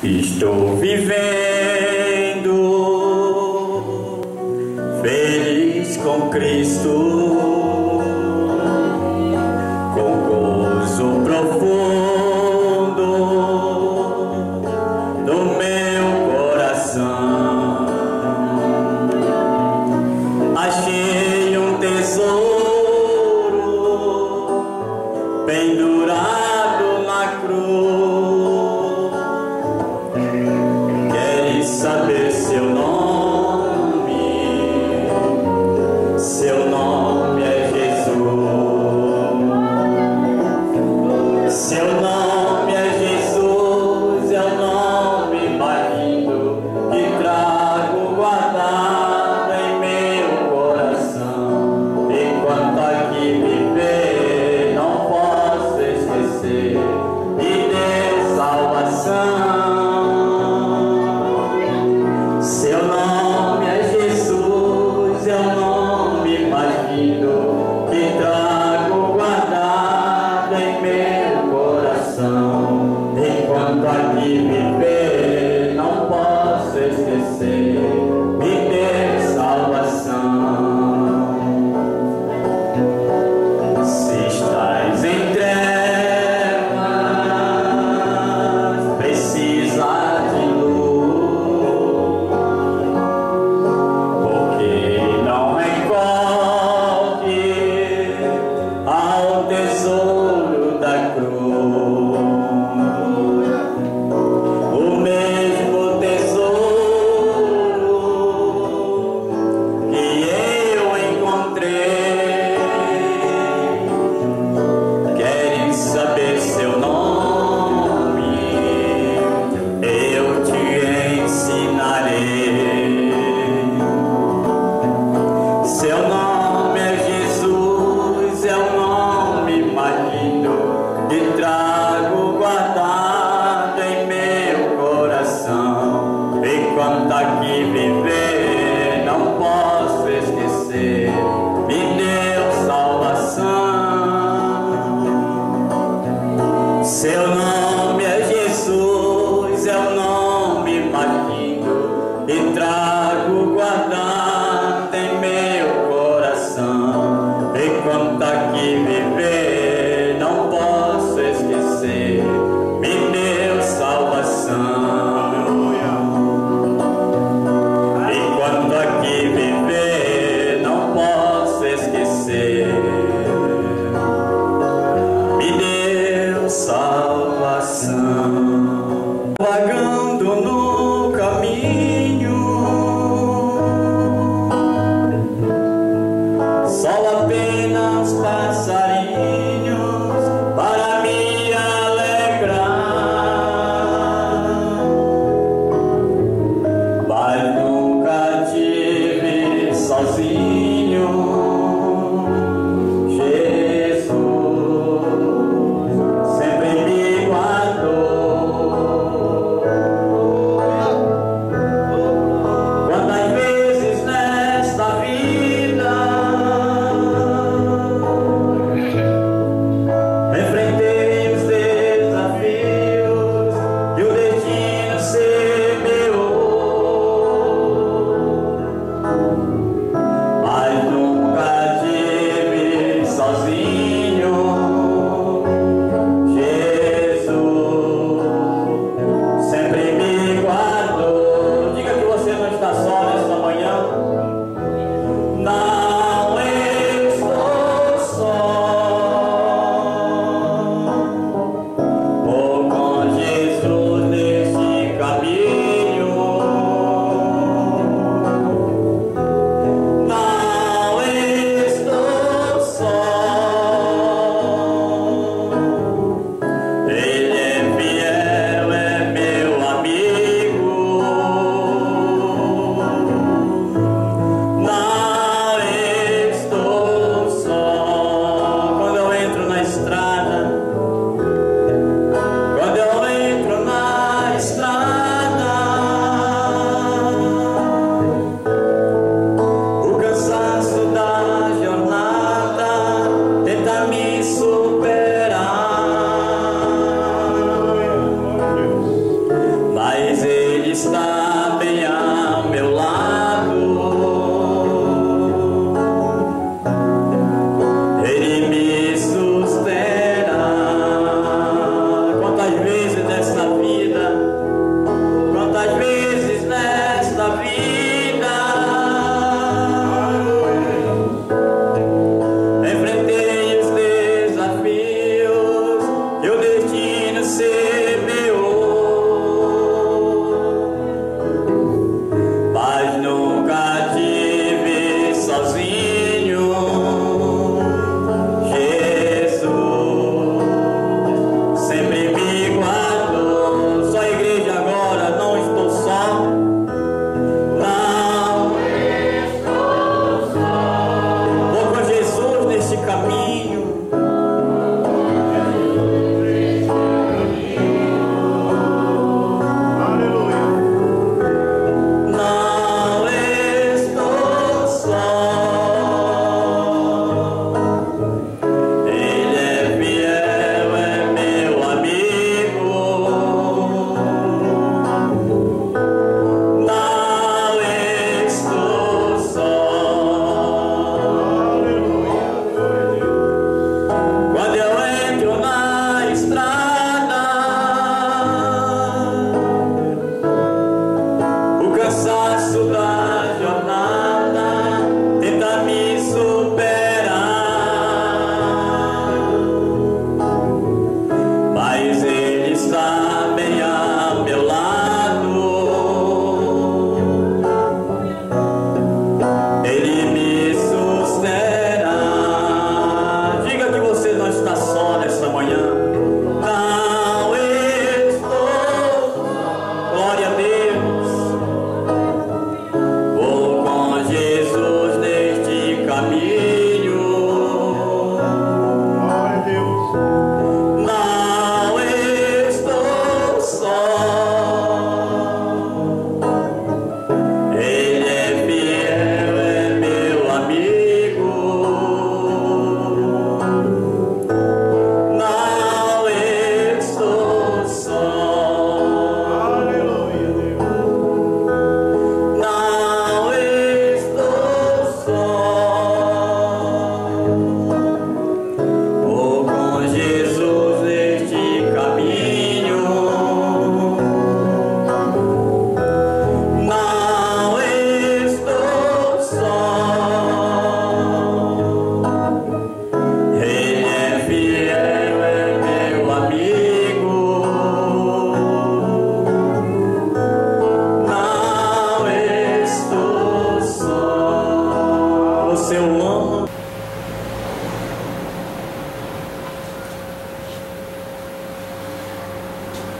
Estou vivendo feliz com Cristo, com gozo profundo no meu coração. Achei um tesouro pendurado na cruz. Saber seu nome é Jesus. Seu nome é Jesus, é o nome mais lindo que trago guardado em meu coração. Enquanto aqui viver, não posso esquecer de Deus salvação. Seu nome é Jesus, é o nome mais lindo que trago guardado em meu coração. Enquanto aqui viver, não posso esquecer de ter salvação. Se estás em trevas, precisa de luz. Ao tesouro da cruz, o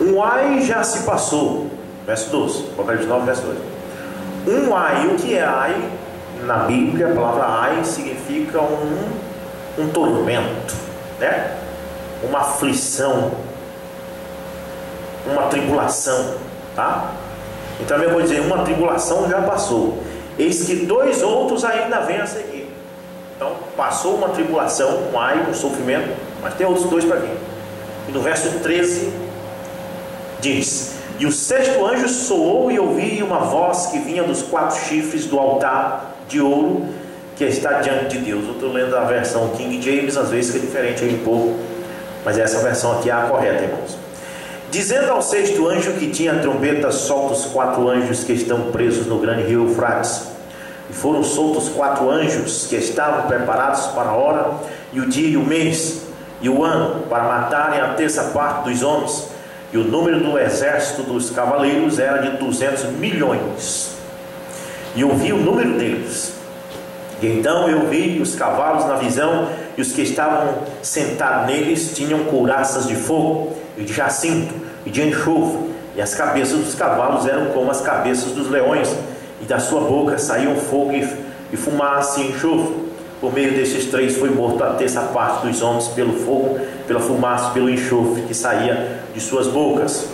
Um ai já se passou. Verso 12, Apocalipse 9, verso 2. Um ai, o que é ai? Na Bíblia, a palavra ai significa um tormento, né? Uma aflição, uma tribulação, tá? Então eu vou dizer, uma tribulação já passou, eis que dois outros ainda vêm a seguir. Então passou uma tribulação, um ai, um sofrimento, mas tem outros dois para vir. E no verso 13 diz: e o sexto anjo soou e ouvi uma voz que vinha dos quatro chifres do altar de ouro que está diante de Deus. Eu estou lendo a versão King James, às vezes que é diferente aí um pouco, mas essa versão aqui é a correta, irmãos. Dizendo ao sexto anjo que tinha a trombeta, solta os quatro anjos que estão presos no grande rio Eufrates. E foram soltos quatro anjos que estavam preparados para a hora, e o dia, e o mês, e o ano, para matarem a terça parte dos homens. E o número do exército dos cavaleiros era de 200 milhões. E eu vi o número deles. E então eu vi os cavalos na visão, e os que estavam sentados neles tinham couraças de fogo, e de jacinto, e de enxofre. E as cabeças dos cavalos eram como as cabeças dos leões, e da sua boca saíam fogo e fumaça e enxofre. Por meio desses três foi morto a terça parte dos homens pelo fogo, pela fumaça, pelo enxofre que saía de suas bocas.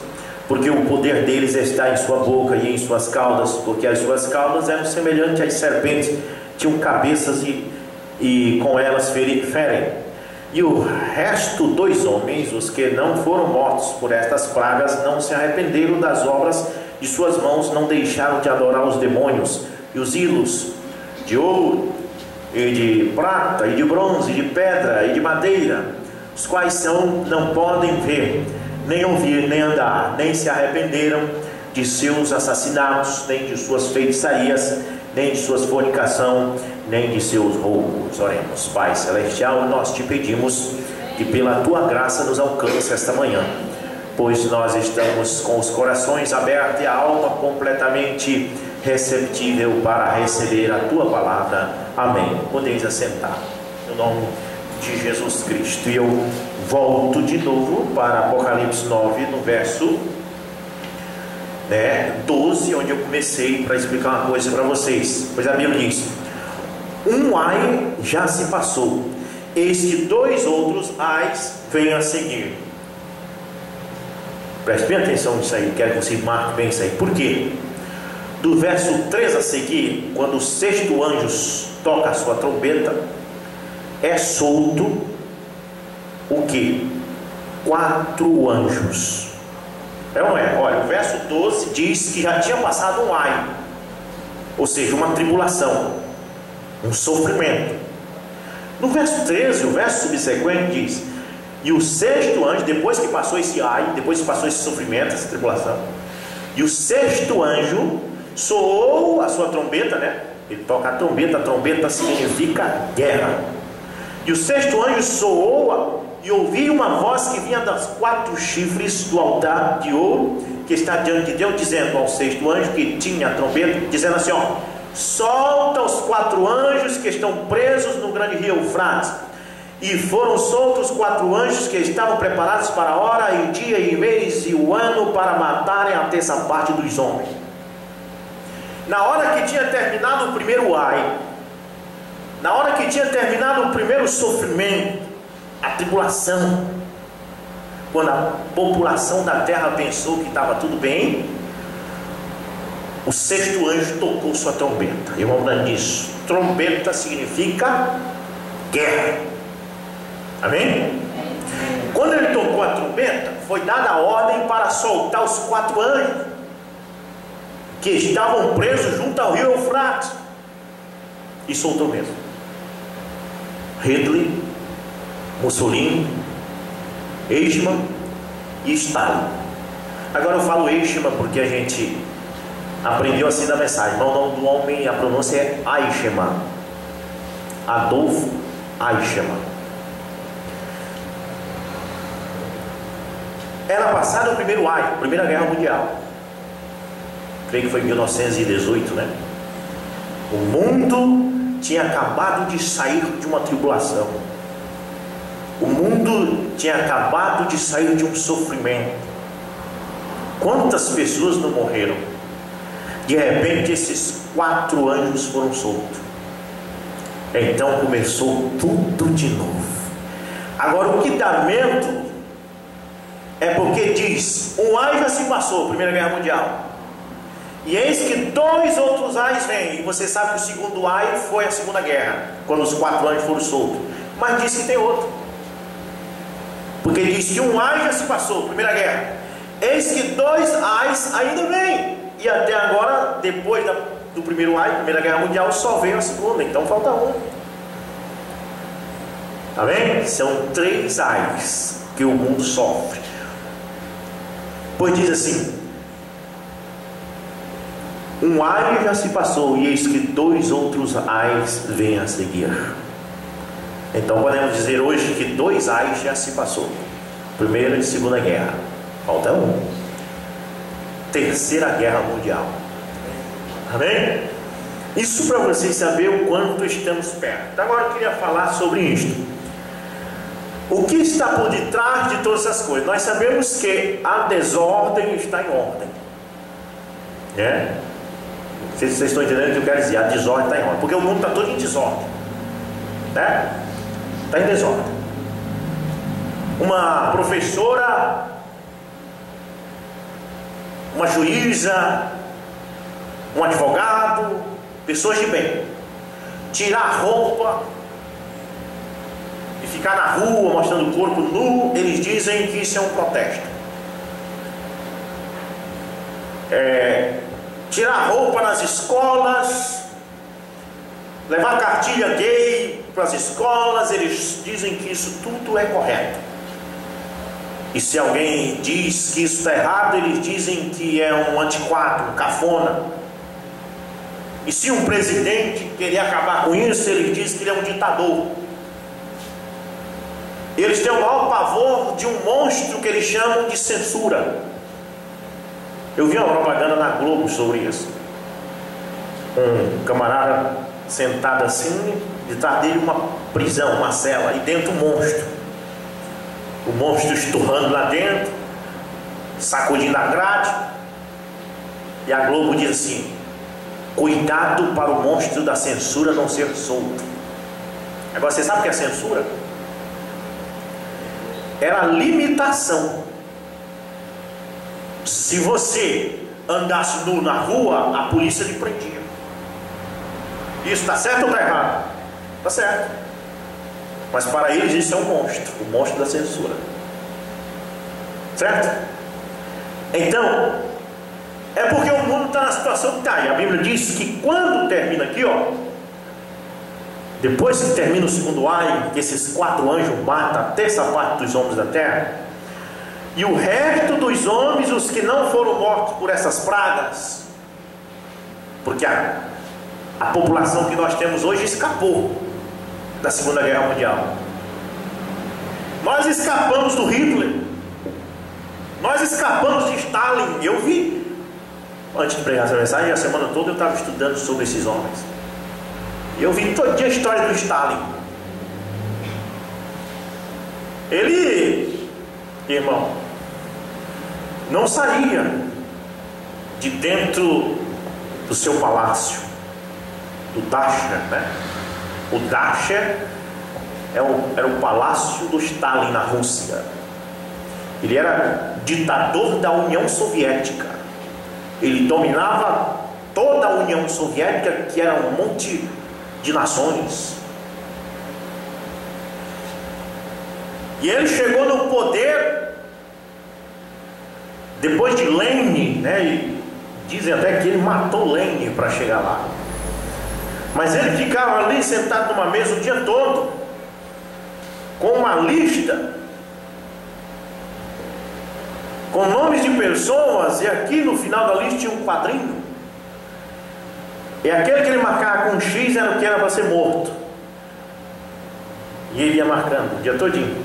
Porque o poder deles está em sua boca e em suas caudas, porque as suas caudas eram semelhantes às serpentes, tinham cabeças e com elas ferem. E o resto dos homens, os que não foram mortos por estas pragas, não se arrependeram das obras de suas mãos, não deixaram de adorar os demônios e os ídolos de ouro, e de prata, e de bronze, e de pedra, e de madeira, os quais não podem ver, nem ouvir, nem andar, nem se arrependeram de seus assassinatos, nem de suas feitiçarias, nem de suas fornicação, nem de seus roubos. Oremos. Pai Celestial, nós te pedimos que pela tua graça nos alcance esta manhã, pois nós estamos com os corações abertos e a alma completamente receptível para receber a tua palavra. Amém. Podeis assentar no nome de Jesus Cristo. E eu volto de novo para Apocalipse 9, no verso 12, onde eu comecei, para explicar uma coisa para vocês. Pois a Bíblia diz: um ai já se passou, eis que dois outros ais vêm a seguir. Preste bem atenção nisso aí, quero que você marque bem isso aí. Por quê? Do verso 3 a seguir, quando o sexto anjo toca a sua trombeta, é solto o que? 4 anjos. É ou não é? Olha, o verso 12 diz que já tinha passado um ai, ou seja, uma tribulação, um sofrimento. No verso 13, o verso subsequente diz: e o sexto anjo, depois que passou esse ai, depois que passou esse sofrimento, essa tribulação, e o sexto anjo soou a sua trombeta, né? Ele toca a trombeta significa guerra. E o sexto anjo soou e ouvi uma voz que vinha das 4 chifres do altar de ouro que está diante de Deus, dizendo ao sexto anjo que tinha a trombeta, dizendo assim: ó, solta os 4 anjos que estão presos no grande rio Eufrates. E foram soltos 4 anjos que estavam preparados para a hora, e o dia, e o mês, e o ano, para matarem a terça parte dos homens. Na hora que tinha terminado o primeiro ai, na hora que tinha terminado o primeiro sofrimento, a tribulação, quando a população da terra pensou que estava tudo bem, o sexto anjo tocou sua trombeta. Eu vou lembrando disso. Trombeta significa guerra. Amém? Quando ele tocou a trombeta, foi dada a ordem para soltar os 4 anjos que estavam presos junto ao rio Eufrates. E soltou mesmo. Hitler, Mussolini, Eichmann e Stalin. Agora eu falo Eichmann porque a gente aprendeu assim na mensagem, mas o nome do homem, a pronúncia é Eichmann, Adolf Eichmann. Era passado o primeiro ai, Primeira Guerra Mundial, creio que foi em 1918, né? O mundo tinha acabado de sair de uma tribulação, o mundo tinha acabado de sair de um sofrimento, Quantas pessoas não morreram? De repente esses 4 anjos foram soltos. Então começou tudo de novo. Agora o que dá medo é porque diz: um ai já se passou, Primeira Guerra Mundial, e eis que 2 outros ais vêm. E você sabe que o segundo ai foi a Segunda Guerra, quando os 4 anjos foram soltos. Mas diz que tem outro, porque diz que um ai já se passou, Primeira Guerra, eis que 2 ais ainda vêm. E até agora, depois do primeiro ai, Primeira Guerra Mundial, só veio a segunda, então falta um. Tá vendo? São 3 ais que o mundo sofre. Pois diz assim: um ai já se passou, e eis que 2 outros ais vêm a seguir. Então podemos dizer hoje que 2 ais já se passou, Primeira e Segunda Guerra, falta um, Terceira Guerra Mundial. Amém? Isso para vocês saberem o quanto estamos perto. Agora eu queria falar sobre isto. O que está por detrás de todas essas coisas? Nós sabemos que a desordem está em ordem, né? Vocês estão entendendo o que eu quero dizer? A desordem está em ordem, porque o mundo está todo em desordem, né? Está em desordem. Uma professora, uma juíza, um advogado, pessoas de bem, tirar a roupa e ficar na rua mostrando o corpo nu, eles dizem que isso é um protesto. Tirar a roupa nas escolas, levar cartilha gay para as escolas, eles dizem que isso tudo é correto. E se alguém diz que isso está errado, eles dizem que é um antiquado, um cafona. E se um presidente querer acabar com isso, ele diz que ele é um ditador. Eles têm o maior pavor de um monstro que eles chamam de censura. Eu vi uma propaganda na Globo sobre isso. Um camarada sentado assim, detrás dele uma prisão, uma cela, e dentro um monstro. O monstro esturrando lá dentro, sacudindo a grade. E a Globo diz assim: cuidado para o monstro da censura não ser solto. Agora você sabe o que é censura? Era limitação. Se você andasse nu na rua, a polícia lhe prendia. Isso está certo ou está errado? Está certo. Mas para eles isso é um monstro, o monstro da censura. Certo? Então, é porque o mundo está na situação que está. E a Bíblia diz que quando termina aqui, ó, depois que termina o segundo ai, que esses 4 anjos matam a terça parte dos homens da terra, e o resto dos homens, os que não foram mortos por essas pragas, porque a população que nós temos hoje escapou da Segunda Guerra Mundial. Nós escapamos do Hitler, nós escapamos de Stalin. Eu vi, antes de pregar essa mensagem, a semana toda eu estava estudando sobre esses homens. Eu vi todo dia a história do Stalin. Ele, irmão, não saía de dentro do seu palácio, do Dacha, né? O Dacha era o palácio do Stalin na Rússia. Ele era ditador da União Soviética. Ele dominava toda a União Soviética, que era um monte de nações. E ele chegou no poder depois de Lenin, né? E dizem até que ele matou Lenin para chegar lá. Mas ele ficava ali sentado numa mesa o dia todo, com uma lista com nomes de pessoas, e aqui no final da lista tinha um quadrinho. E aquele que ele marcava com um X era o que era para ser morto. E ele ia marcando o dia todinho.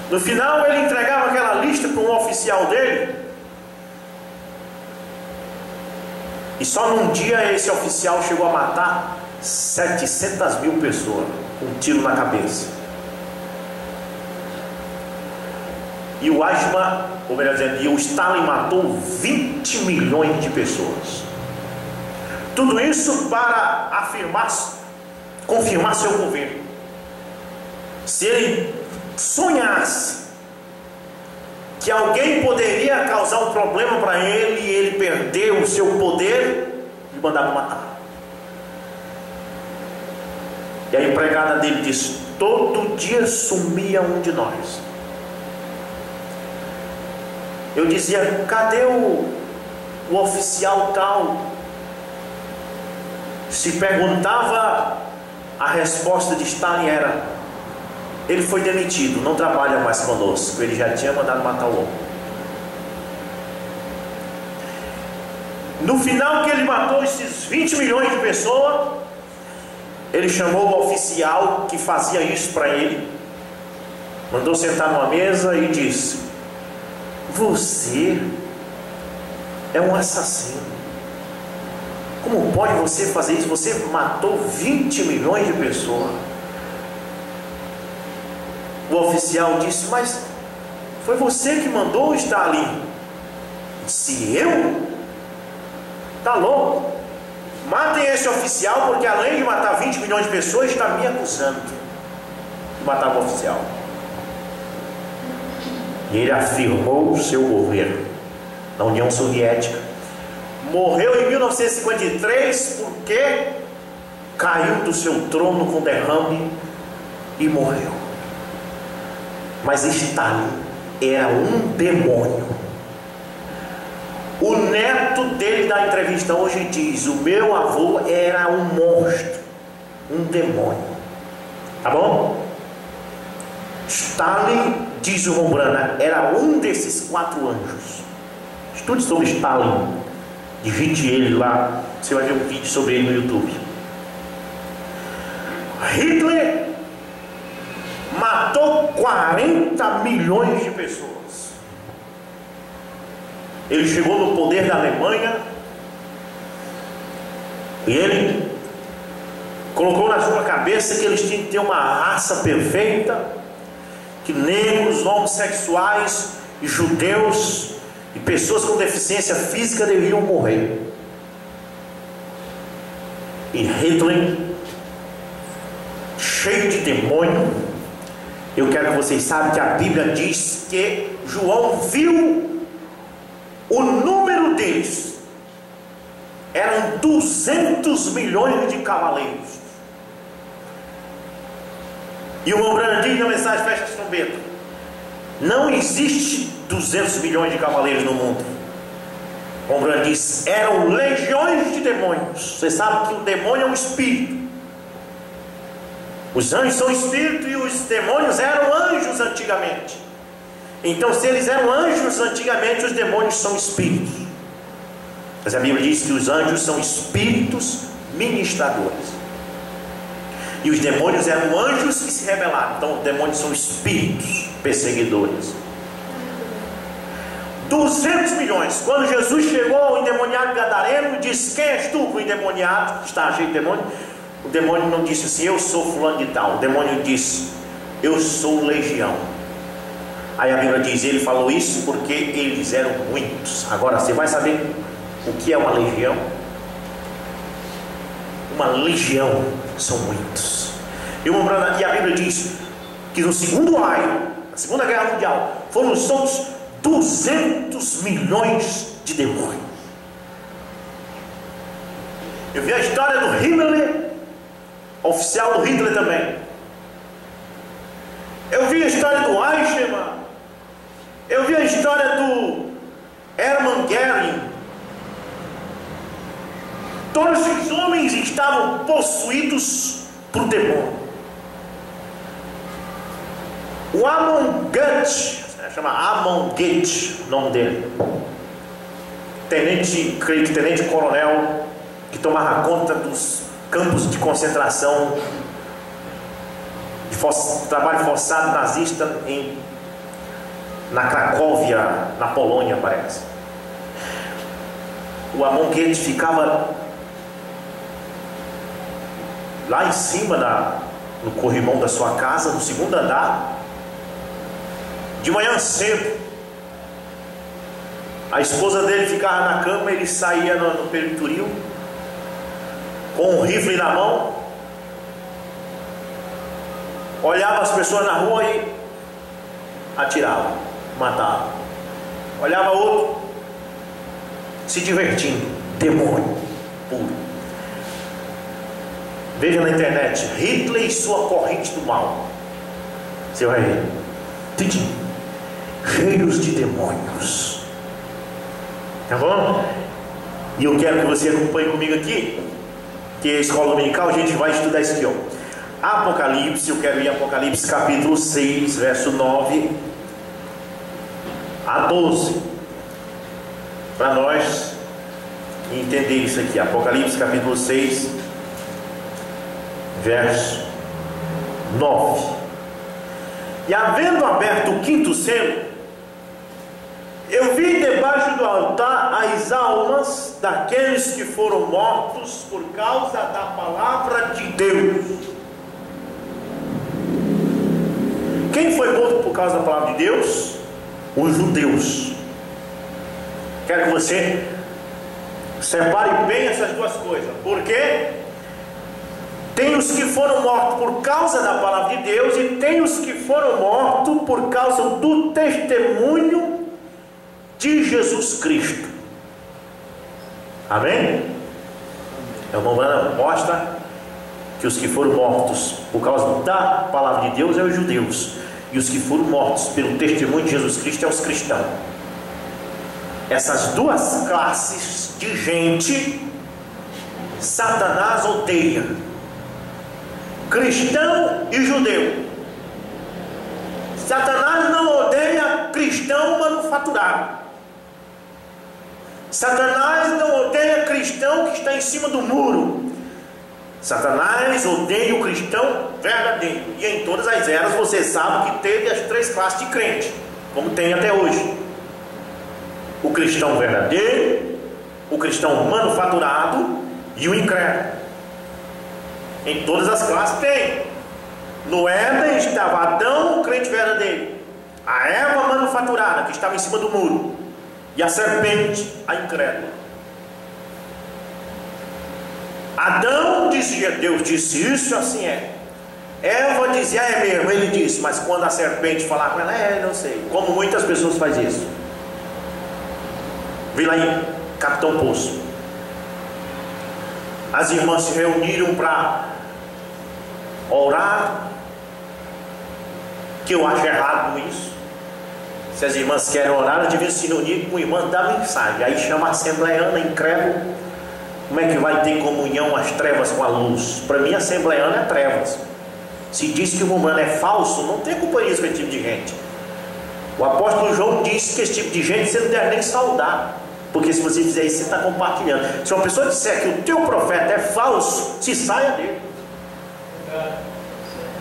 No final ele entregava aquela lista para um oficial dele, e só num dia esse oficial chegou a matar 700 mil pessoas com um tiro na cabeça. E o Eichmann, ou melhor dizendo, e o Stalin matou 20 milhões de pessoas. Tudo isso para confirmar seu governo. Se ele sonhasse que alguém poderia causar um problema para ele e ele perder o seu poder, ele mandava matar. E a empregada dele disse: todo dia sumia um de nós. Eu dizia: cadê o oficial tal? Se perguntava, a resposta de Stalin era: ele foi demitido, não trabalha mais conosco, ele já tinha mandado matar o homem. No final que ele matou esses 20 milhões de pessoas, ele chamou o oficial que fazia isso para ele, mandou sentar numa mesa e disse: você é um assassino. Como pode você fazer isso? Você matou 20 milhões de pessoas. O oficial disse: mas foi você que mandou estar ali. Se eu? Tá louco? Matem esse oficial, porque além de matar 20 milhões de pessoas, está me acusando de matar o oficial. E ele afirmou o seu governo na União Soviética. Morreu em 1953 porque caiu do seu trono com derrame e morreu. Mas Stalin era um demônio. O neto dele da entrevista hoje diz: o meu avô era um monstro, um demônio. Tá bom? Stalin, diz o Rombrana, era um desses 4 anjos. Estude sobre Stalin, digite ele lá, você vai ver um vídeo sobre ele no YouTube. Hitler matou 40 milhões de pessoas. Ele chegou no poder da Alemanha e ele colocou na sua cabeça que eles tinham que ter uma raça perfeita, que negros, homossexuais, judeus e pessoas com deficiência física deveriam morrer. E Hitler, cheio de demônio, eu quero que vocês saibam que a Bíblia diz que João viu o número deles. Eram 200 milhões de cavaleiros. E o Rombrana diz na mensagem Fecha as Trombetas: não existe 200 milhões de cavaleiros no mundo. O Rombrana diz: eram legiões de demônios. Você sabe que o demônio é um espírito. Os anjos são espíritos e os demônios eram anjos antigamente. Então, se eles eram anjos antigamente, os demônios são espíritos. Mas a Bíblia diz que os anjos são espíritos ministradores. E os demônios eram anjos que se rebelaram. Então, os demônios são espíritos perseguidores. 200 milhões. Quando Jesus chegou ao endemoniado gadareno e disse: quem és tu? O endemoniado, que está cheio de demônio. O demônio não disse assim: eu sou fulano de tal. O demônio disse: eu sou legião. Aí a Bíblia diz: ele falou isso porque eles eram muitos. Agora você vai saber o que é uma legião? Uma legião são muitos. E a Bíblia diz que no segundo raio, na Segunda Guerra Mundial, foram soltos 200 milhões de demônios. Eu vi a história do Himmler, oficial do Hitler também. Eu vi a história do Eichmann. Eu vi a história do Hermann Göring. Todos esses homens estavam possuídos por demônio. O Amon Goethe, chama Amon Goethe, o nome dele, tenente coronel, que tomava conta dos campos de concentração, de trabalho forçado nazista na Cracóvia, na Polônia, parece. O Amon Goethe ficava lá em cima no corrimão da sua casa, no segundo andar, De manhã cedo, a esposa dele ficava na cama, ele saía no peritoril, com um rifle na mão, olhava as pessoas na rua e atirava, matava. Olhava outro, se divertindo. Demônio puro. Veja na internet, Hitler e sua corrente do mal. Você vai ver, tudinho, cheios de demônios. Tá bom? E eu quero que você acompanhe comigo aqui, que é a escola dominical. A gente vai estudar isso aqui, ó. Apocalipse, eu quero ir em Apocalipse capítulo 6, verso 9 a 12, para nós entender isso aqui. Apocalipse capítulo 6, verso 9. E havendo aberto o quinto selo, eu vi debaixo do altar as almas daqueles que foram mortos por causa da palavra de Deus. Quem foi morto por causa da palavra de Deus? Os judeus. Quero que você separe bem essas duas coisas. Porque tem os que foram mortos por causa da palavra de Deus, e tem os que foram mortos por causa do testemunho de Jesus Cristo. Amém? A irmã Brana mostra que os que foram mortos por causa da palavra de Deus é os judeus, e os que foram mortos pelo testemunho de Jesus Cristo é os cristãos. Essas duas classes de gente Satanás odeia: cristão e judeu. Satanás não odeia cristão manufaturado. Satanás não odeia cristão que está em cima do muro. Satanás odeia o cristão verdadeiro. E em todas as eras você sabe que teve as três classes de crente, como tem até hoje: o cristão verdadeiro, o cristão manufaturado e o incrédulo. Em todas as classes tem. No Éden estava Adão, o crente verdadeiro, a Eva manufaturada, que estava em cima do muro, e a serpente, a incrédula. Adão dizia: Deus disse isso, assim é. Eva dizia: é mesmo, ele disse. Mas quando a serpente falava com ela, não sei. Como muitas pessoas fazem isso. Vi lá em Capitão Poço, as irmãs se reuniram para orar, que eu acho errado isso. Se as irmãs querem orar, elas deviam se unir com a irmã da mensagem. Aí chama a assembleiana, incrédulo. Como é que vai ter comunhão as trevas com a luz? Para mim, a assembleiana é trevas. Se diz que o humano é falso, não tem companhia com esse tipo de gente. O apóstolo João disse que esse tipo de gente você não deve nem saudar, porque se você fizer isso, você está compartilhando. Se uma pessoa disser que o teu profeta é falso, se saia dele.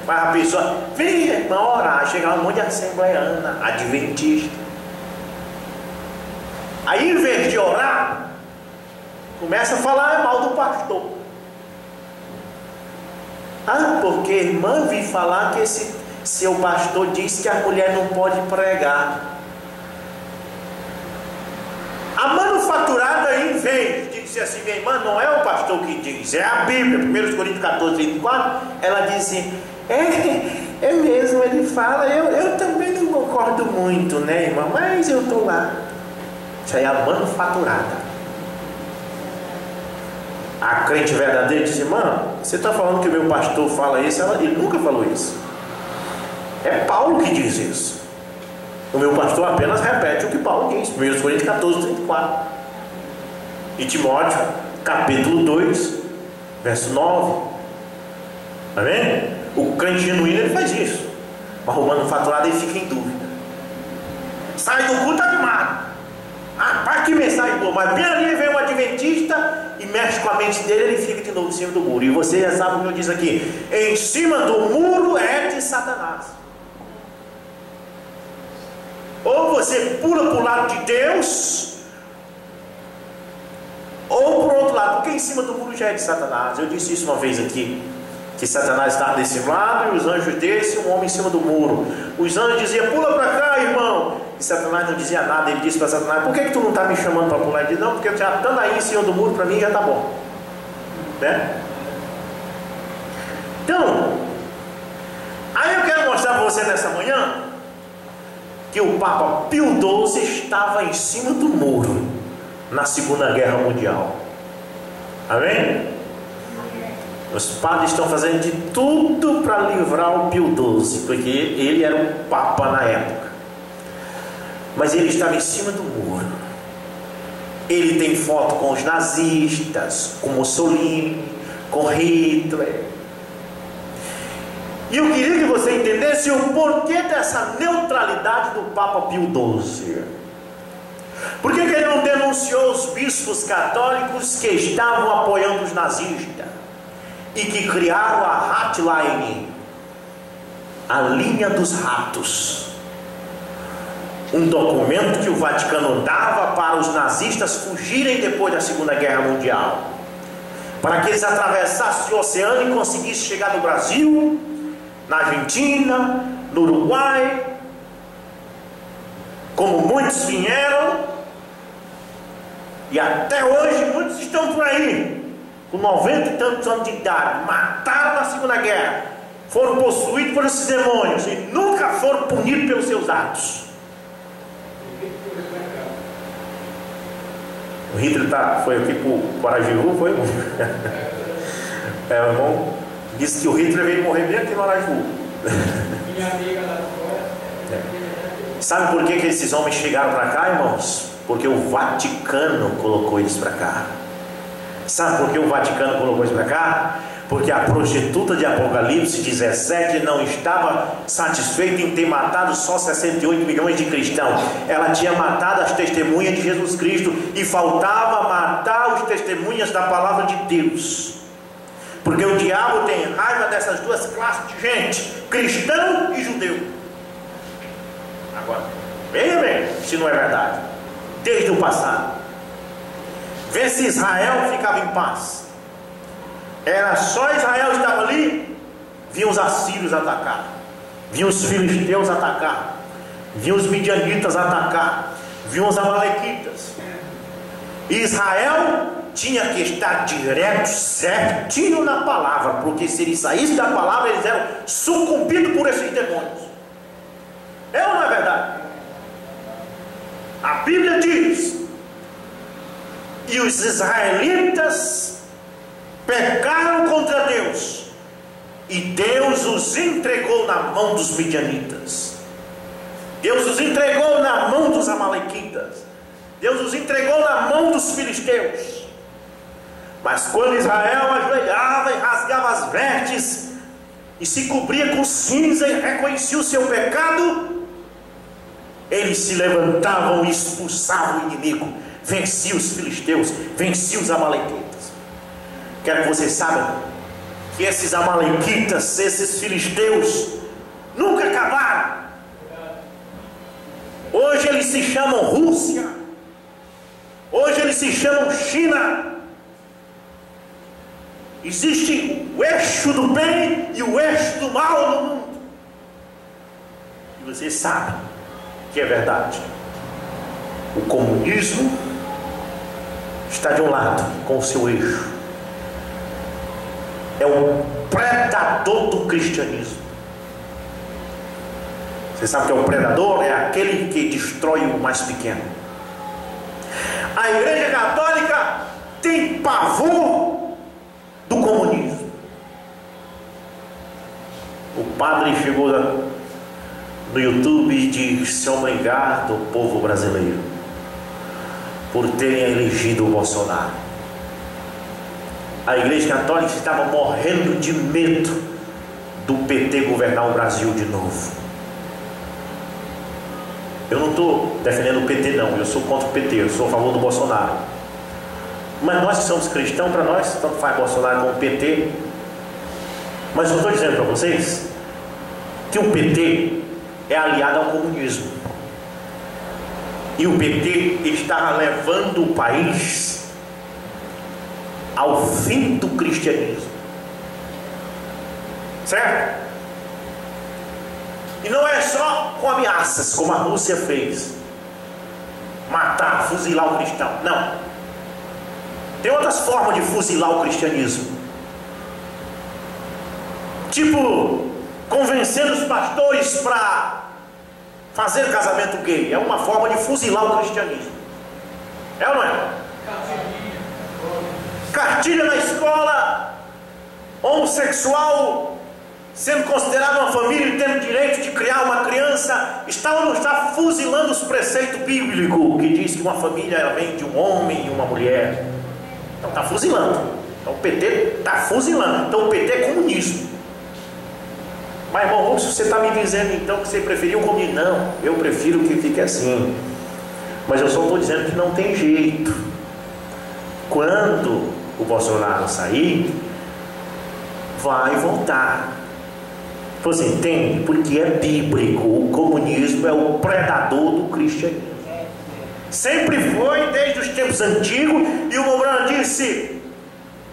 Mas a pessoa vem, irmão, orar, chega um monte de assembleiana, adventista. Aí, em vez de orar, começa a falar mal do pastor. Ah, porque irmã, vi falar que esse seu pastor disse que a mulher não pode pregar. A manufaturada aí vem de dizer assim: minha irmã, não é o pastor que diz, é a Bíblia. 1 Coríntios 14, 34, ela diz assim: é mesmo, ele fala, eu também não concordo muito, né, irmã, mas eu estou lá. Isso aí é a manufaturada. A crente verdadeira diz: irmã, você está falando que o meu pastor fala isso? Ele nunca falou isso. É Paulo que diz isso. O meu pastor apenas repete o que Paulo diz. 1 Coríntios 14, 34. E Timóteo, capítulo 2, verso 9. Amém? O crente genuíno, ele faz isso. Mas o manufaturado, ele fica em dúvida. Sai do culto animado. Ah, para que mensagem boa. Mas bem ali vem um adventista e mexe com a mente dele, ele fica de novo em cima do muro. E você já sabe o que eu disse aqui: em cima do muro é de Satanás. Ou você pula para o lado de Deus, ou para o outro lado, porque em cima do muro já é de Satanás. Eu disse isso uma vez aqui. que Satanás estava desse lado e os anjos desse, um homem em cima do muro. Os anjos diziam: pula para cá, irmão. E Satanás não dizia nada. Ele disse para Satanás: por que tu não está me chamando para pular? Ele disse: não, porque eu já estando aí em cima do muro, para mim já está bom, né? Então, aí eu quero mostrar para você nessa manhã que o Papa Pio XII estava em cima do muro na Segunda Guerra Mundial. Amém? Os padres estão fazendo de tudo para livrar o Pio XII, porque ele era um Papa na época. Mas ele estava em cima do muro. Ele tem foto com os nazistas, com Mussolini, com Hitler. E eu queria que você entendesse o porquê dessa neutralidade do Papa Pio XII. Por que ele não denunciou os bispos católicos que estavam apoiando os nazistas e que criaram a Hotline, a linha dos ratos, um documento que o Vaticano dava para os nazistas fugirem depois da Segunda Guerra Mundial, para que eles atravessassem o oceano e conseguissem chegar no Brasil, na Argentina, no Uruguai, como muitos vieram, e até hoje muitos estão por aí, com 90 e tantos anos de idade, mataram na Segunda Guerra, foram possuídos por esses demônios e nunca foram punidos pelos seus atos. O Hitler foi aqui para o Araju, foi? O irmão disse que o Hitler veio morrer bem aqui no Araju. Minha amiga lá fora. Sabe por que esses homens chegaram para cá, irmãos? Porque o Vaticano colocou eles para cá. Sabe por que o Vaticano colocou eles para cá? Porque a prostituta de Apocalipse 17 não estava satisfeita em ter matado só 68 milhões de cristãos. Ela tinha matado as testemunhas de Jesus Cristo e faltava matar os testemunhas da palavra de Deus. Porque o diabo tem raiva dessas duas classes de gente, cristão e judeu. Agora, veja bem se não é verdade. Desde o passado, vê se Israel ficava em paz. Era só Israel estava ali, vinham os assírios atacar, vinham os filisteus atacar, vinham os midianitas atacar, vinham os amalequitas. E Israel tinha que estar direto, certinho na palavra, porque se eles saíssem da palavra, eles eram sucumbidos por esses demônios. É ou não é verdade? A Bíblia diz: e os israelitas pecaram contra Deus, e Deus os entregou na mão dos midianitas, Deus os entregou na mão dos amalequitas, Deus os entregou na mão dos filisteus. Mas quando Israel ajoelhava e rasgava as vestes e se cobria com cinza e reconhecia o seu pecado, eles se levantavam e expulsavam o inimigo, venciam os filisteus, venciam os amalequitas. Quero que vocês saibam que esses amalequitas, esses filisteus, nunca acabaram. Hoje eles se chamam Rússia, hoje eles se chamam China. Existe o eixo do bem e o eixo do mal no mundo. E vocês sabem que é verdade. O comunismo está de um lado com o seu eixo. É o predador do cristianismo. Você sabe que é o predador? É aquele que destrói o mais pequeno. A Igreja Católica tem pavor do comunismo. O padre chegou no YouTube e disse: obrigado, povo brasileiro, por terem elegido o Bolsonaro. A Igreja Católica estava morrendo de medo do PT governar o Brasil de novo. Eu não estou defendendo o PT não, eu sou contra o PT, eu sou a favor do Bolsonaro. Mas nós que somos cristãos, para nós, tanto faz Bolsonaro como o PT. Mas eu estou dizendo para vocês que o PT é aliado ao comunismo. E o PT está levando o país ao fim do cristianismo. Certo? E não é só com ameaças, como a Rússia fez, matar, fuzilar o cristão. Não. Tem outras formas de fuzilar o cristianismo. Tipo, convencendo os pastores para fazer casamento gay. É uma forma de fuzilar o cristianismo. É ou não é? Cartilha na escola, homossexual sendo considerado uma família e tendo direito de criar uma criança, está ou não está fuzilando os preceitos bíblicos que diz que uma família vem de um homem e uma mulher? Então está fuzilando. Então o PT está fuzilando. Então o PT é comunismo. Mas irmão, você está me dizendo então que você preferiu o comunismo? Não, eu prefiro que fique assim. Mas eu só estou dizendo que não tem jeito. Quando o Bolsonaro sair, vai voltar. Você entende? Porque é bíblico. O comunismo é o predador do cristianismo. Sempre foi, desde os tempos antigos. E o Mourão disse: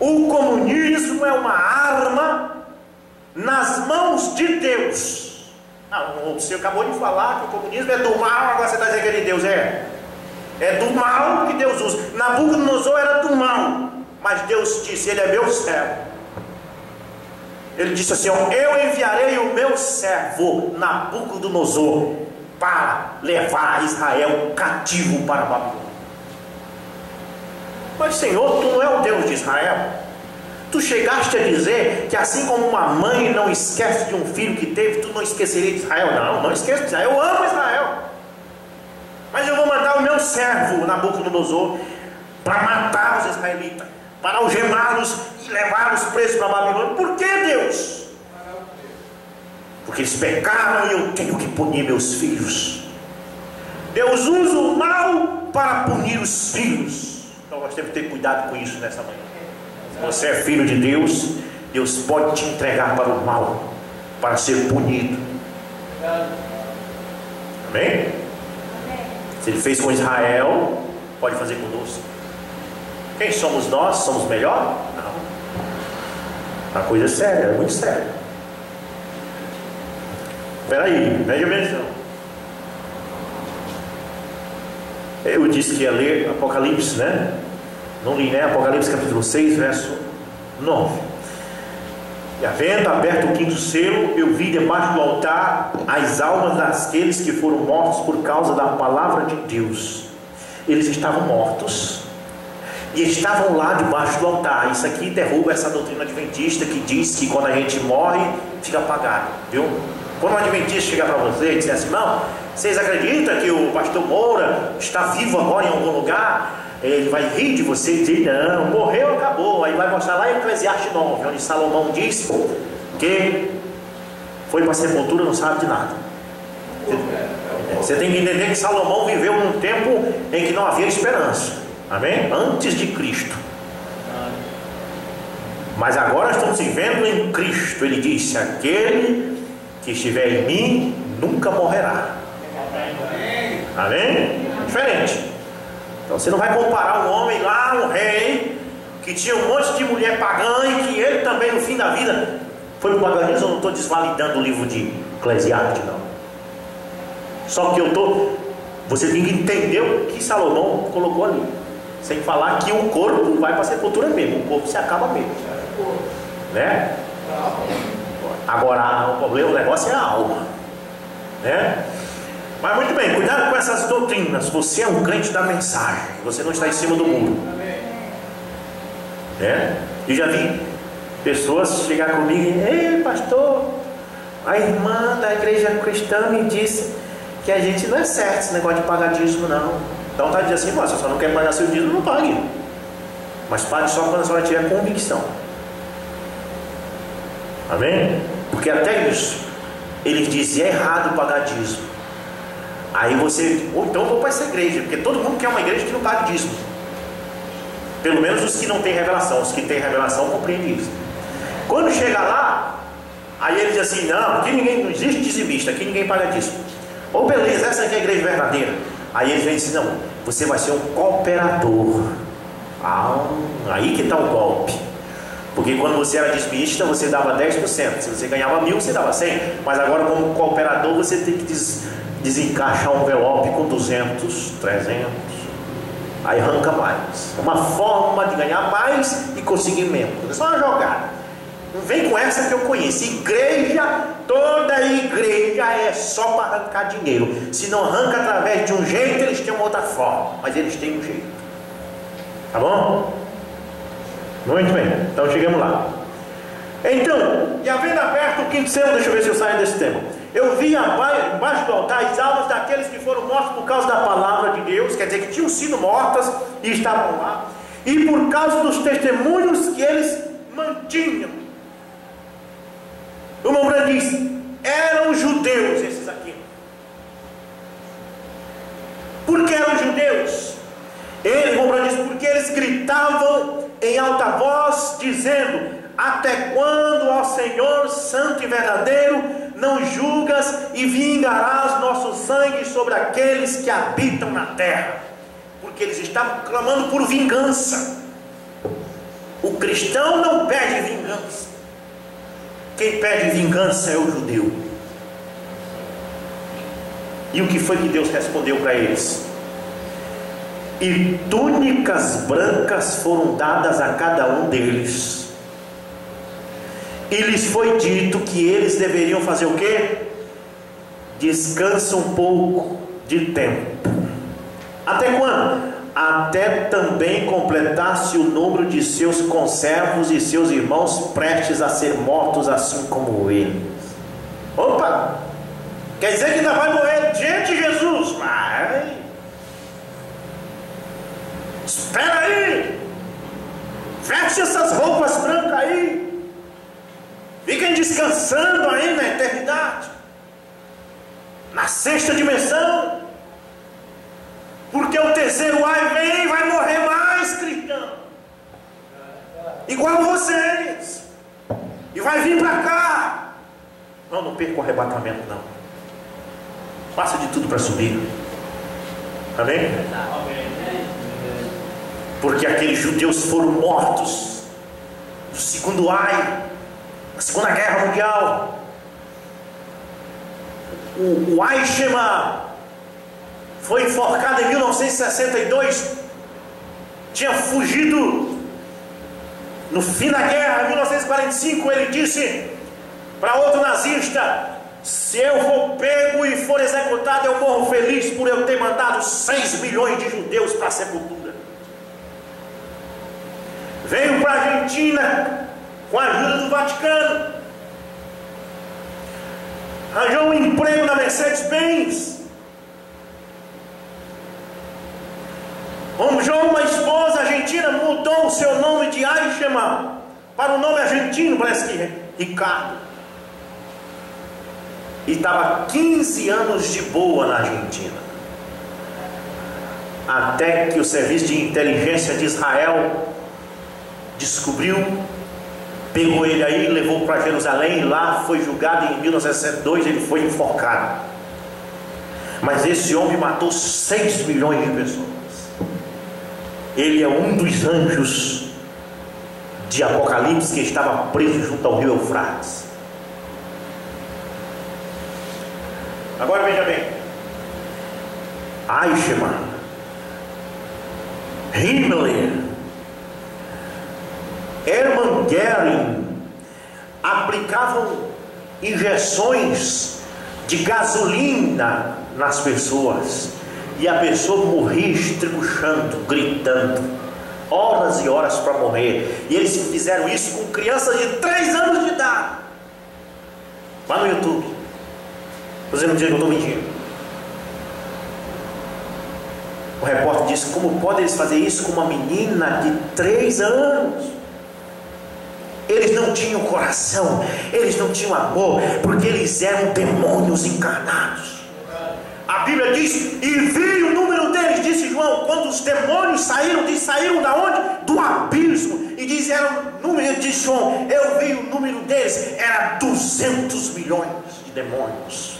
o comunismo é uma arma nas mãos de Deus. Não, você acabou de falar que o comunismo é do mal, agora você está dizendo que é de Deus. É do mal que Deus usa. Nabucodonosor era do mal, mas Deus disse: ele é meu servo. Ele disse assim: eu enviarei o meu servo Nabucodonosor para levar Israel cativo para Babilônia. Mas Senhor, tu não é o Deus de Israel. Tu chegaste a dizer que assim como uma mãe não esquece de um filho que teve, tu não esqueceria de Israel. Não esqueço de Israel, eu amo Israel. Mas eu vou mandar o meu servo Nabucodonosor para matar os israelitas, para algemá-los e levá-los presos para Babilônia. Por que, Deus? Porque eles pecaram e eu tenho que punir meus filhos. Deus usa o mal para punir os filhos. Então nós temos que ter cuidado com isso nessa manhã. Se você é filho de Deus, Deus pode te entregar para o mal, para ser punido. Amém? Se Ele fez com Israel, pode fazer conosco. Quem somos nós? Somos melhor? Não. A coisa é séria, é muito séria. Espera aí, preste atenção. Eu disse que ia ler Apocalipse, né? Não li, né? Apocalipse capítulo 6, verso 9. E havendo aberto o quinto selo, eu vi debaixo do altar as almas daqueles que foram mortos por causa da palavra de Deus. Eles estavam mortos e estavam lá debaixo do altar. Isso aqui derruba essa doutrina adventista que diz que quando a gente morre, fica apagado, viu? Quando um adventista chegar para você e disser assim: não, vocês acreditam que o pastor Moura está vivo agora em algum lugar? Ele vai rir de você e dizer: não, morreu, acabou. Aí vai mostrar lá em Eclesiastes 9, onde Salomão diz que foi para a sepultura, não sabe de nada. Você tem que entender que Salomão viveu num tempo em que não havia esperança. Amém? Antes de Cristo. Mas agora estamos vivendo em Cristo. Ele disse: aquele que estiver em mim nunca morrerá. Amém? Diferente. Então você não vai comparar um homem lá, um rei, que tinha um monte de mulher pagã e que ele também no fim da vida foi para o paganismo. Eu não estou desvalidando o livro de Eclesiastes, não. Só que você tem que entender o que Salomão colocou ali. Sem falar que o corpo vai para a sepultura mesmo. O corpo se acaba mesmo, né? Agora o negócio é a alma, né? Mas muito bem, cuidado com essas doutrinas. Você é um crente da mensagem, você não está em cima do muro, né? Eu já vi pessoas chegar comigo e: ei pastor, a irmã da igreja cristã me disse que a gente não é certo esse negócio de pagar dízimo, não. Então está dizendo assim: você só não quer pagar seu dízimo, não pague. Mas pague só quando a senhora tiver convicção. Amém? Porque até isso eles dizem: é errado pagar dízimo. Aí você: então vou para essa igreja, porque todo mundo quer uma igreja que não paga dízimo. Pelo menos os que não têm revelação. Os que têm revelação compreendem isso. Quando chega lá, aí ele diz assim: não, aqui não existe dizimista, aqui ninguém paga dízimo. Ou beleza, essa aqui é a igreja verdadeira. Aí eles vêm assim: não, você vai ser um cooperador. Aí que está o golpe. Porque quando você era dizimista, você dava 10%. Se você ganhava 1.000, você dava 100. Mas agora, como cooperador, você tem que desencaixar um envelope com 200, 300. Aí arranca mais. É uma forma de ganhar mais e conseguir menos. É só uma jogada. Não vem com essa que eu conheço. Igreja, toda igreja é só para arrancar dinheiro. Se não arranca através de um jeito, eles têm uma outra forma. Mas eles têm um jeito. Tá bom? Muito bem. Então chegamos lá. Então, e havendo aberto o quinto selo, deixa eu ver se eu saio desse tema. Eu vi embaixo do altar as almas daqueles que foram mortos por causa da palavra de Deus. Quer dizer que tinham sido mortas e estavam lá. E por causa dos testemunhos que eles mantinham. O irmão Branco diz: eram judeus esses aqui. Por que eram judeus? Irmão Branco diz: porque eles gritavam em alta voz, dizendo: até quando, ó Senhor santo e verdadeiro, não julgas e vingarás nosso sangue sobre aqueles que habitam na terra? Porque eles estavam clamando por vingança. O cristão não pede vingança. Quem pede vingança é o judeu. E o que foi que Deus respondeu para eles? E túnicas brancas foram dadas a cada um deles. E lhes foi dito que eles deveriam fazer o quê? Descansa um pouco de tempo. Até quando? Até também completasse o número de seus conservos e seus irmãos prestes a ser mortos assim como eles. Opa! Quer dizer que ainda vai morrer gente de Jesus? Vai! Espera aí! Veste essas roupas brancas aí! Fiquem descansando aí na eternidade, na sexta dimensão. Porque o terceiro ai vem, vai morrer mais cristão, igual vocês, e vai vir para cá. Não perca o arrebatamento não. Faça de tudo para subir. Amém? Porque aqueles judeus foram mortos no segundo ai, na Segunda Guerra Mundial. O Eichmann foi enforcado em 1962. Tinha fugido no fim da guerra, em 1945. Ele disse para outro nazista: se eu for pego e for executado, eu morro feliz por eu ter mandado 6 milhões de judeus para a sepultura. Veio para a Argentina com a ajuda do Vaticano, arranjou um emprego na Mercedes-Benz, arranjou uma esposa argentina, mudou o seu nome de Eichmann para o nome argentino, parece que Ricardo, e estava 15 anos de boa na Argentina, até que o serviço de inteligência de Israel descobriu, pegou ele aí, levou para Jerusalém, e lá foi julgado. Em 1962 ele foi enforcado. Mas esse homem matou 6 milhões de pessoas. Ele é um dos anjos de Apocalipse que estava preso junto ao rio Eufrates. Agora veja bem, Eichmann, Himmler, Hermann Göring aplicavam injeções de gasolina nas pessoas, e a pessoa morria estribuchando, gritando, horas e horas para morrer. E eles fizeram isso com crianças de 3 anos de idade. Vá no YouTube, você não diz que eu estou mentindo. O repórter disse: como pode eles fazer isso com uma menina de 3 anos? Eles não tinham coração, eles não tinham amor, porque eles eram demônios encarnados. A Bíblia diz: e vi o número deles, disse João, quando os demônios saíram da onde? Do abismo. E diz, era o número, disse João, eu vi o número deles, era 200 milhões de demônios,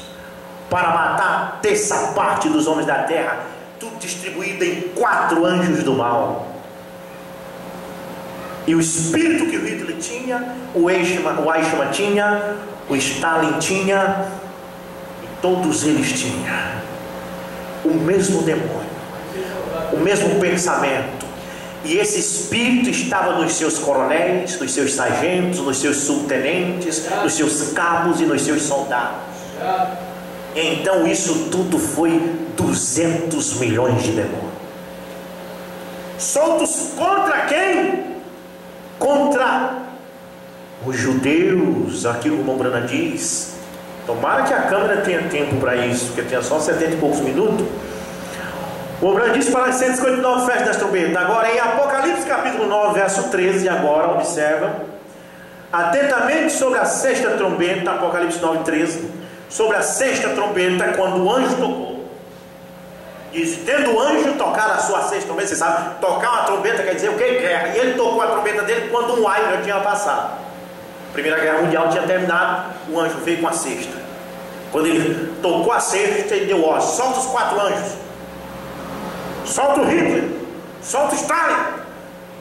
para matar a 1/3 dos homens da terra, tudo distribuído em 4 anjos do mal. E o espírito que o Hitler tinha, o Eichmann tinha, o Stalin tinha, e todos eles tinham o mesmo demônio, o mesmo pensamento. E esse espírito estava nos seus coronéis, nos seus sargentos, nos seus subtenentes, nos seus cabos e nos seus soldados. Então isso tudo foi 200 milhões de demônios, soltos contra quem? Contra os judeus. Aqui o irmão Brana diz, tomara que a câmera tenha tempo para isso, porque tinha só 70 e poucos minutos. O irmão Brana diz para 159 festas das trombetas. Agora em Apocalipse capítulo 9 verso 13, agora observa atentamente sobre a sexta trombeta. Apocalipse 9, 13, sobre a sexta trombeta, quando o anjo tocou. Diz, tendo o anjo tocar a sua sexta trombeta, você sabe, tocar uma trombeta quer dizer o que? Guerra. E ele tocou a trombeta dele quando um ai já tinha passado. A Primeira Guerra Mundial tinha terminado, o anjo veio com a sexta. Quando ele tocou a sexta, ele deu ordem, solta os 4 anjos, solta o Hitler, solta o Stalin,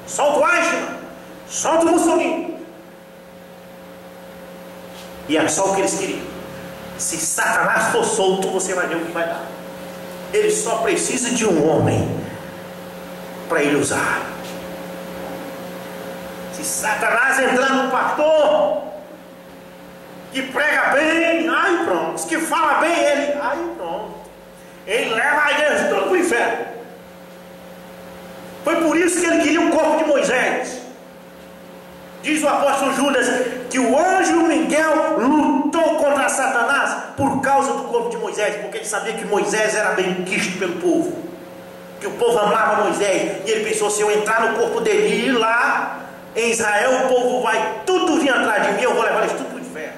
solta o Eichmann, solta o Mussolini. E era só o que eles queriam. Se Satanás for solto, você vai ver o que vai dar. Ele só precisa de um homem para ele usar. Se Satanás entrar no pastor que prega bem, aí pronto. Que fala bem, ele, aí pronto. Ele leva a igreja toda para o inferno. Foi por isso que ele queria o corpo de Moisés. Diz o apóstolo Judas que o anjo Miguel lutou contra Satanás por causa do corpo de Moisés, porque ele sabia que Moisés era bem quisto pelo povo, que o povo amava Moisés, e ele pensou, se eu entrar no corpo dele e ir lá em Israel, o povo vai tudo vir atrás de mim, eu vou levar eles tudo para o inferno.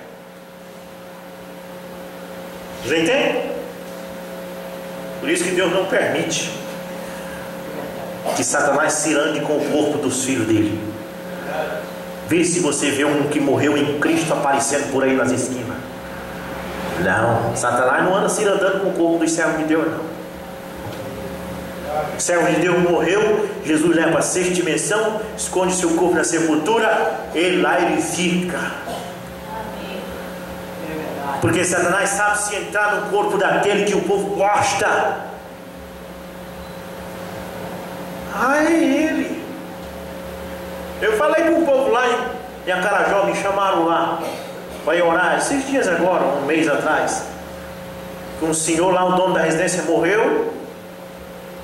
Você entende? Por isso que Deus não permite que Satanás se ande com o corpo dos filhos dele. Vê se você vê um que morreu em Cristo aparecendo por aí nas esquinas. Não, Satanás não anda se andando com o corpo dos servos de Deus, não. O servo de Deus morreu, Jesus leva a sexta dimensão, esconde seu corpo na sepultura, e lá ele fica. Porque Satanás sabe se entrar no corpo daquele que o povo gosta. Ah, é ele. Eu falei para o povo lá em Acarajó, me chamaram lá para ir orar, esses dias agora, um mês atrás, que um senhor lá, o dono da residência, morreu,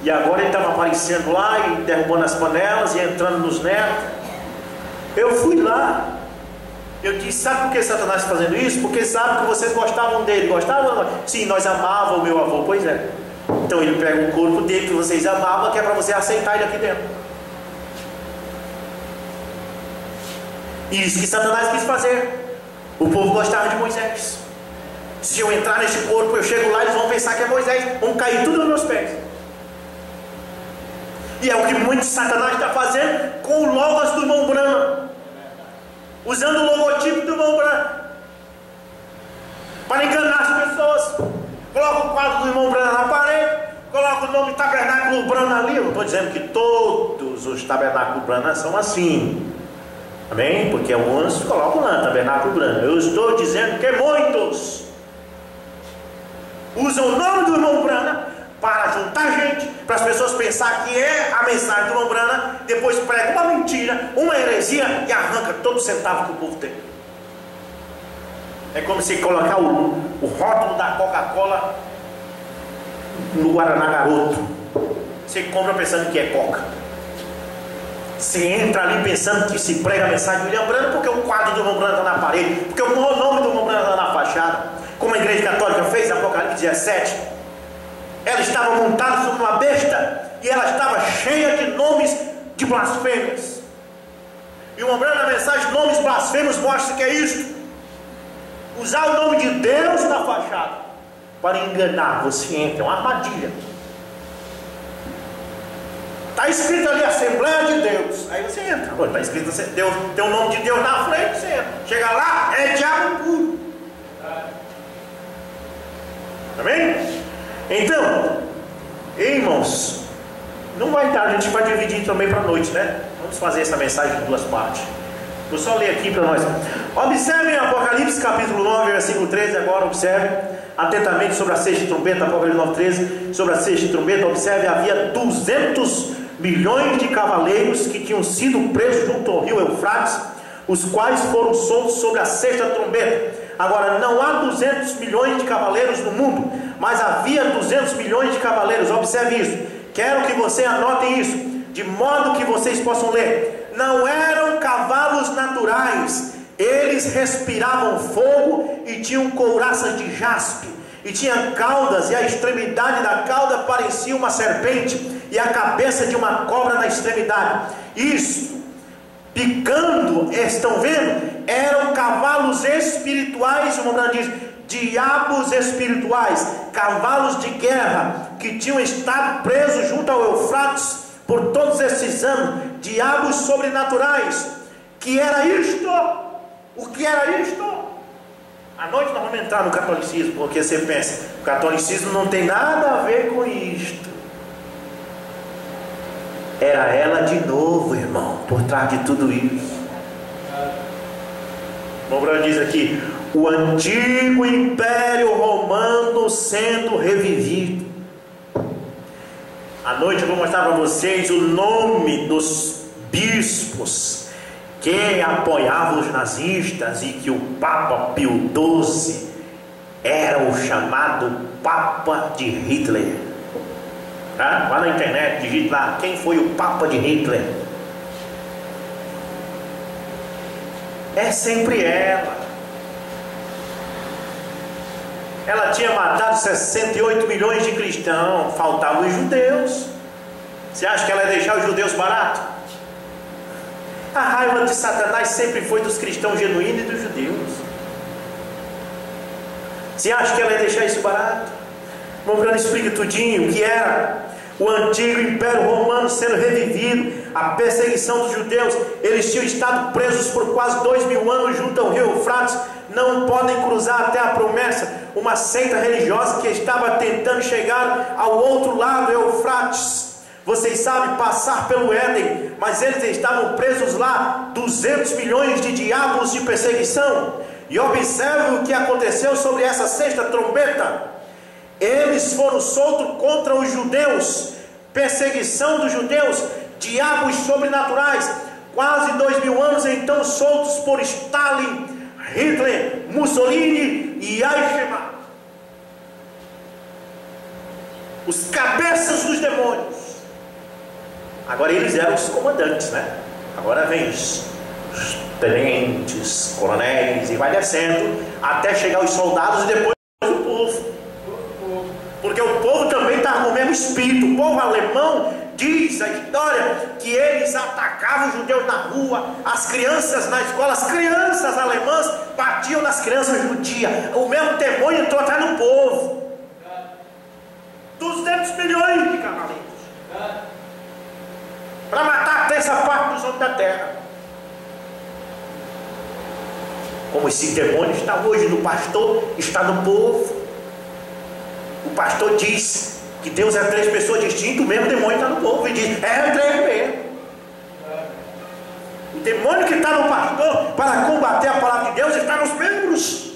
e agora ele estava aparecendo lá e derrubando as panelas e entrando nos netos. Eu fui lá, eu disse, sabe por que Satanás está fazendo isso? Porque sabe que vocês gostavam dele. Gostavam? Sim, nós amávamos o meu avô. Pois é. Então ele pega o corpo dele que vocês amavam, que é para você aceitar ele aqui dentro. Isso que Satanás quis fazer. O povo gostava de Moisés. Se eu entrar nesse corpo, eu chego lá, eles vão pensar que é Moisés, vão cair tudo nos meus pés. E é o que muito Satanás está fazendo com o logos do irmão Branham, usando o logotipo do irmão Branham para enganar as pessoas. Coloca o quadro do irmão Branham na parede, coloca o nome Tabernáculo Branham ali. Eu não estou dizendo que todos os tabernáculos Branham são assim, amém? Porque alguns colocam lá Tabernáculo Branham. Eu estou dizendo que muitos usam o nome do irmão Branham para juntar gente, para as pessoas pensar que é a mensagem do irmão Branham, depois prega uma mentira, uma heresia e arranca todo o centavo que o povo tem. É como se colocar o rótulo da Coca-Cola no Guaraná Garoto. Você compra pensando que é Coca. Você entra ali pensando que se prega a mensagem do William Branham, porque o quadro do irmão Branham está na parede, porque o nome do irmão Branham está na fachada, como a igreja católica fez, Apocalipse 17. Ela estava montada sobre uma besta e ela estava cheia de nomes de blasfêmias. E o irmão Branham, na mensagem nomes blasfêmios, mostra que é isso: usar o nome de Deus na fachada para enganar. Você entra, é uma armadilha. Está escrito ali Assembleia de Deus, aí você entra. Está escrito Deus, tem o nome de Deus na frente, você entra. Chega lá, é diabo puro. Amém? Então, irmãos, Não vai dar, a gente vai dividir também para a noite, né? Vamos fazer essa mensagem em duas partes. Vou só ler aqui para nós. Observem Apocalipse capítulo 9, versículo 13. Agora observe atentamente sobre a sexta trombeta. Apocalipse 9, 13. Sobre a sexta trombeta, observe, havia 200 milhões de cavaleiros que tinham sido presos junto ao rio Eufrates, os quais foram soltos sobre a sexta trombeta. Agora, não há 200 milhões de cavaleiros no mundo, mas havia 200 milhões de cavaleiros. Observe isso. Quero que você anotem isso, de modo que vocês possam ler. Não eram cavalos naturais, eles respiravam fogo e tinham couraças de jaspe, e tinham caudas, e a extremidade da cauda parecia uma serpente, e a cabeça de uma cobra na extremidade. Isso, picando, estão vendo? Eram cavalos espirituais, o nome diz, diabos espirituais, cavalos de guerra, que tinham estado presos junto ao Eufrates por todos esses anos, diabos sobrenaturais. Que era isto? O que era isto? À noite nós vamos entrar no catolicismo, porque você pensa, o catolicismo não tem nada a ver com isto. Era ela de novo, irmão, por trás de tudo isso. O Bruno diz aqui, o antigo império romano sendo revivido. À noite eu vou mostrar para vocês o nome dos bispos que apoiavam os nazistas, e que o Papa Pio XII era o chamado Papa de Hitler. Tá? Lá na internet, digite lá, quem foi o Papa de Hitler? É sempre ela. Ela tinha matado 68 milhões de cristãos, faltavam os judeus. Você acha que ela ia deixar os judeus barato? A raiva de Satanás sempre foi dos cristãos genuínos e dos judeus. Você acha que ela ia deixar isso barato? Vamos ver, explica tudinho o que era o antigo império romano sendo revivido, a perseguição dos judeus. Eles tinham estado presos por quase 2000 anos junto ao rio Eufrates, não podem cruzar até a promessa. Uma seita religiosa que estava tentando chegar ao outro lado do Eufrates, vocês sabem, passar pelo Éden, mas eles estavam presos lá. 200 milhões de diabos de perseguição. E observe o que aconteceu sobre essa sexta trombeta. Eles foram soltos contra os judeus, perseguição dos judeus, diabos sobrenaturais, quase 2000 anos então soltos por Stalin, Hitler, Mussolini e Eichmann, os cabeças dos demônios. Agora eles eram os comandantes, né? Agora vem os tenentes, coronéis, e vai descendo até chegar os soldados e depois o povo. Porque o povo também está com o mesmo espírito. O povo alemão, diz a história, que eles atacavam os judeus na rua, as crianças na escola, as crianças alemãs batiam nas crianças judias. O mesmo demônio entrou atrás do povo. 200 milhões de cavaleiros para matar a terça parte dos homens da terra. Como esse demônio está hoje no pastor, está no povo. O pastor diz que Deus é três pessoas distintas, o mesmo demônio está no povo e diz, é três mesmo. O demônio que está no pastor para combater a palavra de Deus está nos membros.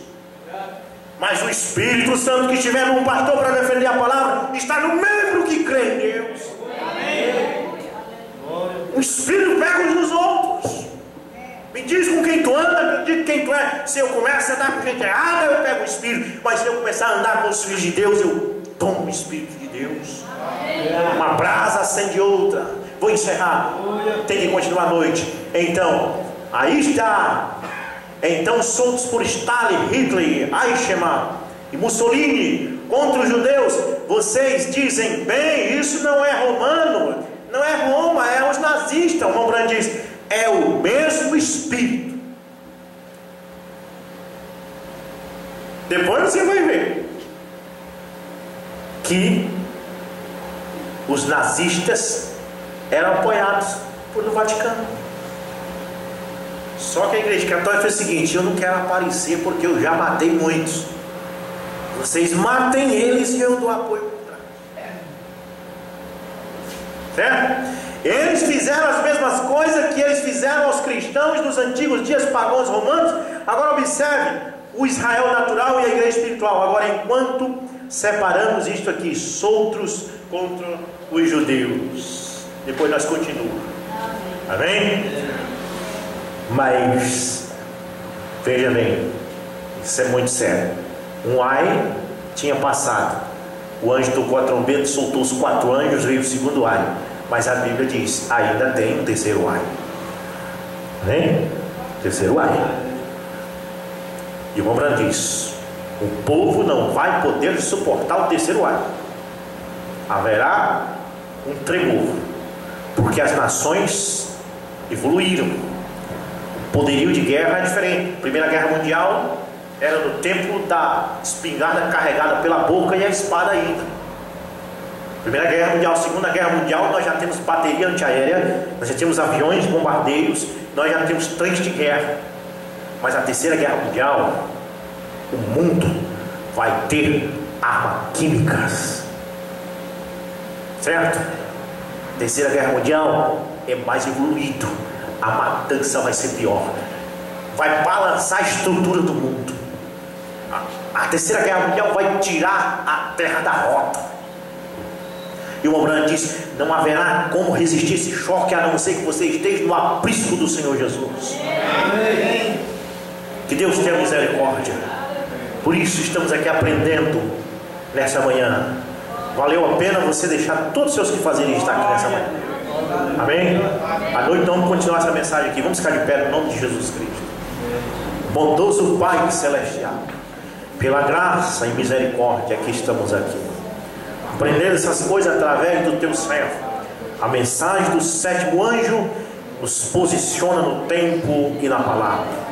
Mas o Espírito Santo que estiver no pastor para defender a palavra está no membro que crê em Deus. Amém. O Espírito pega uns nos outros. Me diz com quem tu anda, me diz quem tu é. Se eu começo a andar com gente errada, eu pego o Espírito. Mas se eu começar a andar com os filhos de Deus, eu tomo o Espírito de Deus. Uma brasa acende outra. Vou encerrar. Tem que continuar a noite. Então, aí está. Então, soltos por Stalin, Hitler, Eichmann e Mussolini contra os judeus, vocês dizem, bem, isso não é romano, não é Roma, é os nazistas. O Rembrandt diz, é o mesmo Espírito. Depois você vai ver que os nazistas eram apoiados no Vaticano. Só que a Igreja Católica fez o seguinte, eu não quero aparecer porque eu já matei muitos. Vocês matem eles e eu dou apoio por trás. certo? Eles fizeram as mesmas coisas que eles fizeram aos cristãos nos antigos dias pagãos romanos. Agora observe, o Israel natural e a igreja espiritual. Agora, enquanto separamos isto aqui, soltos contra os judeus. Depois nós continuamos. Amém? Mas veja bem, isso é muito sério. Um ai tinha passado, o anjo tocou a trombeta, soltou os 4 anjos, veio o segundo ai. Mas a Bíblia diz, ainda tem um terceiro ai. Amém? Terceiro ai. E o Romano diz, o povo não vai poder suportar o terceiro ai. Haverá um tremor, porque as nações evoluíram. O poderio de guerra é diferente. Primeira Guerra Mundial era no tempo da espingarda carregada pela boca e a espada ainda. Primeira Guerra Mundial, Segunda Guerra Mundial, nós já temos bateria antiaérea, nós já temos aviões, bombardeiros, nós já temos trens de guerra. Mas a Terceira Guerra Mundial, o mundo vai ter armas químicas, certo? Terceira Guerra Mundial é mais evoluído, a matança vai ser pior, vai balançar a estrutura do mundo. A Terceira Guerra Mundial vai tirar a terra da rota. E o Abraão diz, não haverá como resistir esse choque, a não ser que você esteja no aprisco do Senhor Jesus. Amém. Que Deus tenha misericórdia. Por isso estamos aqui aprendendo nessa manhã. Valeu a pena você deixar todos os seus quefazeres estar aqui nessa manhã. Amém? À noite vamos continuar essa mensagem aqui. Vamos ficar de pé no nome de Jesus Cristo. Bondoso Pai Celestial, pela graça e misericórdia que estamos aqui, aprendendo essas coisas através do teu servo. A mensagem do 7º anjo nos posiciona no tempo e na palavra.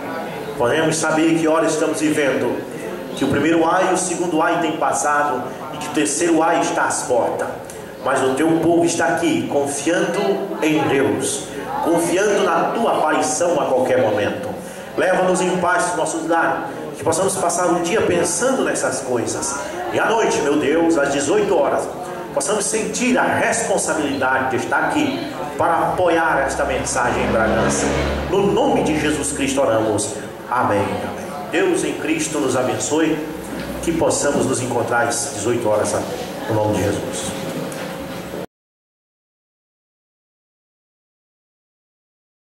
Podemos saber que hora estamos vivendo, que o primeiro ai e o segundo ai tem passado, e que o terceiro ai está às portas. Mas o teu povo está aqui, confiando em Deus, confiando na tua aparição a qualquer momento. Leva-nos em paz nos nossos lares, que possamos passar o dia pensando nessas coisas, e à noite, meu Deus, às 18 horas, possamos sentir a responsabilidade de estar aqui para apoiar esta mensagem em Bragança. No nome de Jesus Cristo oramos. Amém. Deus em Cristo nos abençoe, que possamos nos encontrar às 18 horas no nome de Jesus.